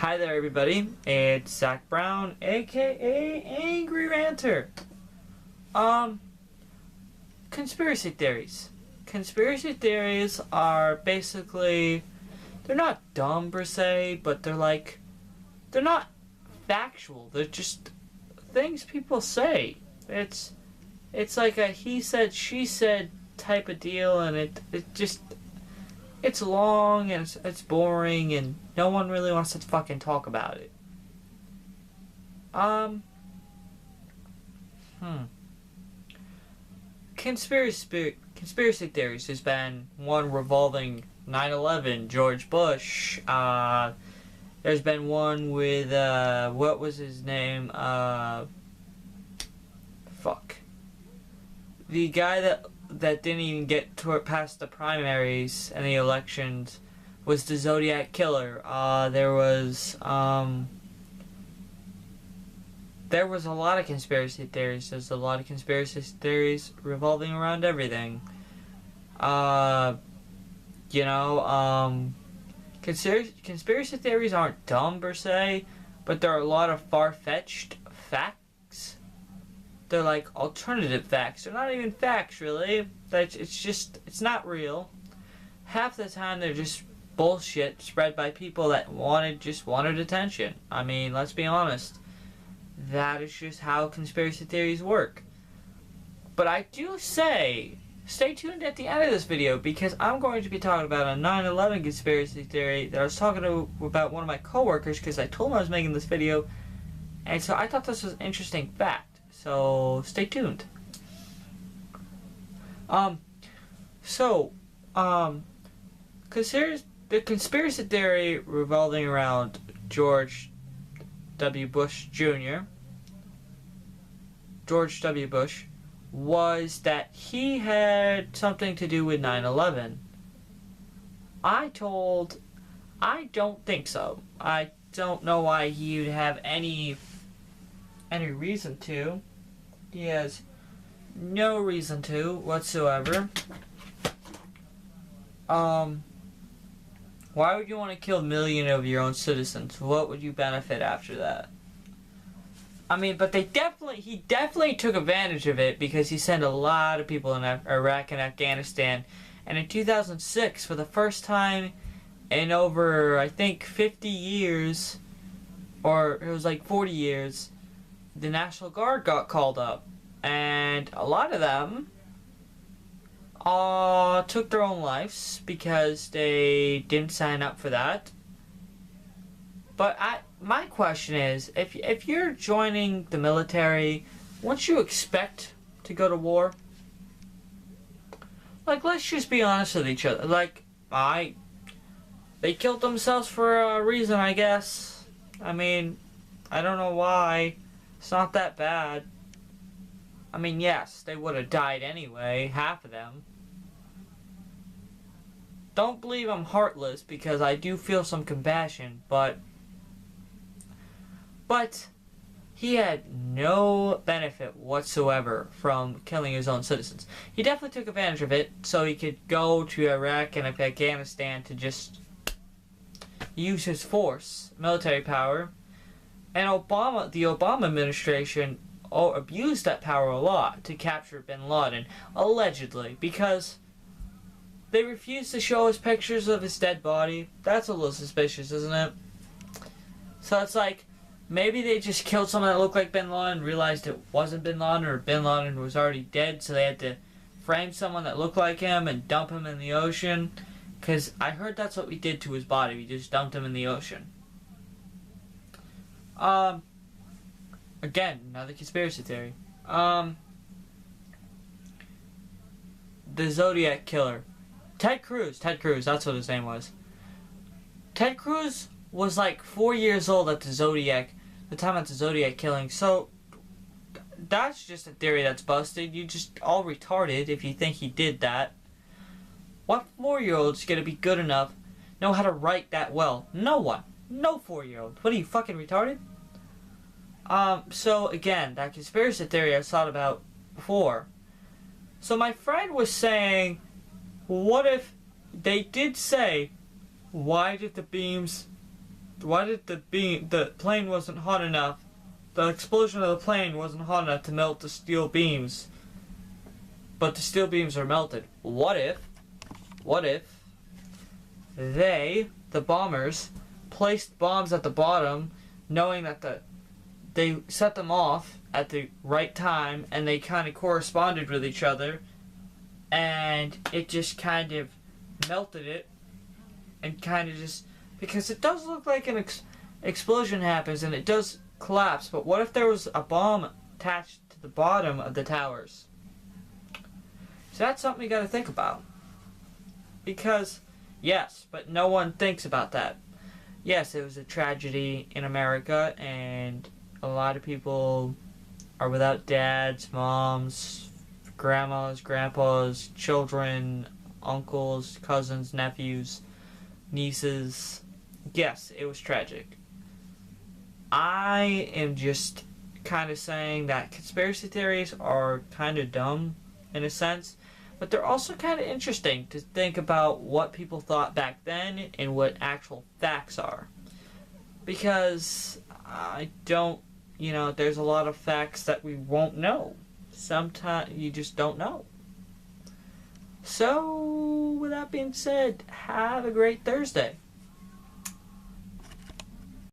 Hi there, everybody. It's Zach Brown, aka Angry Ranter. Conspiracy theories. Conspiracy theories are basically, they're not dumb per se, but they're not factual. They're just things people say. It's like a he said, she said type of deal, and it's long and it's boring and no one really wants to fucking talk about it. Conspiracy theories. There's been one revolving 9/11, George Bush. There's been one with what was his name? The guy that didn't even get past the primaries and the elections was the Zodiac Killer. There was a lot of conspiracy theories. There's a lot of conspiracy theories revolving around everything. Conspiracy theories aren't dumb per se, but there are a lot of far-fetched facts. They're like alternative facts. They're not even facts, really. It's not real. Half the time they're just bullshit spread by people that wanted attention. I mean, let's be honest. That is just how conspiracy theories work. But I do say, stay tuned at the end of this video, because I'm going to be talking about a 9/11 conspiracy theory that I was talking about one of my coworkers, because I told him I was making this video, and so I thought this was an interesting fact. So stay tuned. The conspiracy theory revolving around George W. Bush Jr. George W. Bush was that he had something to do with 9/11. I don't think so. I don't know why he would have any reason to. He has no reason to whatsoever. Why would you want to kill a million of your own citizens? What would you benefit after that? I mean, but he definitely took advantage of it, because he sent a lot of people in Iraq and Afghanistan. And in 2006, for the first time in over, I think, 50 years, or it was like 40 years, the National Guard got called up. And a lot of them took their own lives because they didn't sign up for that. But my question is, if you're joining the military, wouldn't you expect to go to war? Like, let's just be honest with each other. Like, they killed themselves for a reason, I guess. I mean, I don't know why. It's not that bad. I mean, yes, they would have died anyway, half of them. Don't believe I'm heartless, because I do feel some compassion, but he had no benefit whatsoever from killing his own citizens. He definitely took advantage of it so he could go to Iraq and Afghanistan to just use his force, military power. And the Obama administration abused that power a lot to capture bin Laden, allegedly, because they refused to show us pictures of his dead body. That's a little suspicious, isn't it? So it's like, maybe they just killed someone that looked like bin Laden and realized it wasn't bin Laden, or bin Laden was already dead, so they had to frame someone that looked like him and dump him in the ocean. Because I heard that's what we did to his body. We just dumped him in the ocean. Again, another conspiracy theory. The Zodiac Killer. Ted Cruz, that's what his name was. Ted Cruz was like 4 years old at the time of the Zodiac killing, so that's just a theory that's busted. You just all retarded if you think he did that. What 4-year-old's gonna be good enough, know how to write that well? No one. No 4-year-old. What are you, fucking retarded? So again, that conspiracy theory I thought about before. So my friend was saying, what if they did say, why did the beams the plane wasn't hot enough? The explosion of the plane wasn't hot enough to melt the steel beams, but the steel beams are melted. What if the bombers, placed bombs at the bottom, knowing that they set them off at the right time, and they kind of corresponded with each other, and it just kind of melted it, and kind of just, because it does look like an explosion happens, and it does collapse, but what if there was a bomb attached to the bottom of the towers? So that's something you gotta think about. Because, yes, but no one thinks about that. Yes, it was a tragedy in America, and a lot of people are without dads, moms, grandmas, grandpas, children, uncles, cousins, nephews, nieces. Yes, it was tragic. I am just kind of saying that conspiracy theories are kind of dumb in a sense, but they're also kind of interesting to think about what people thought back then and what actual facts are. Because I don't, there's a lot of facts that we won't know. Sometimes you just don't know. So, with that being said, have a great Thursday.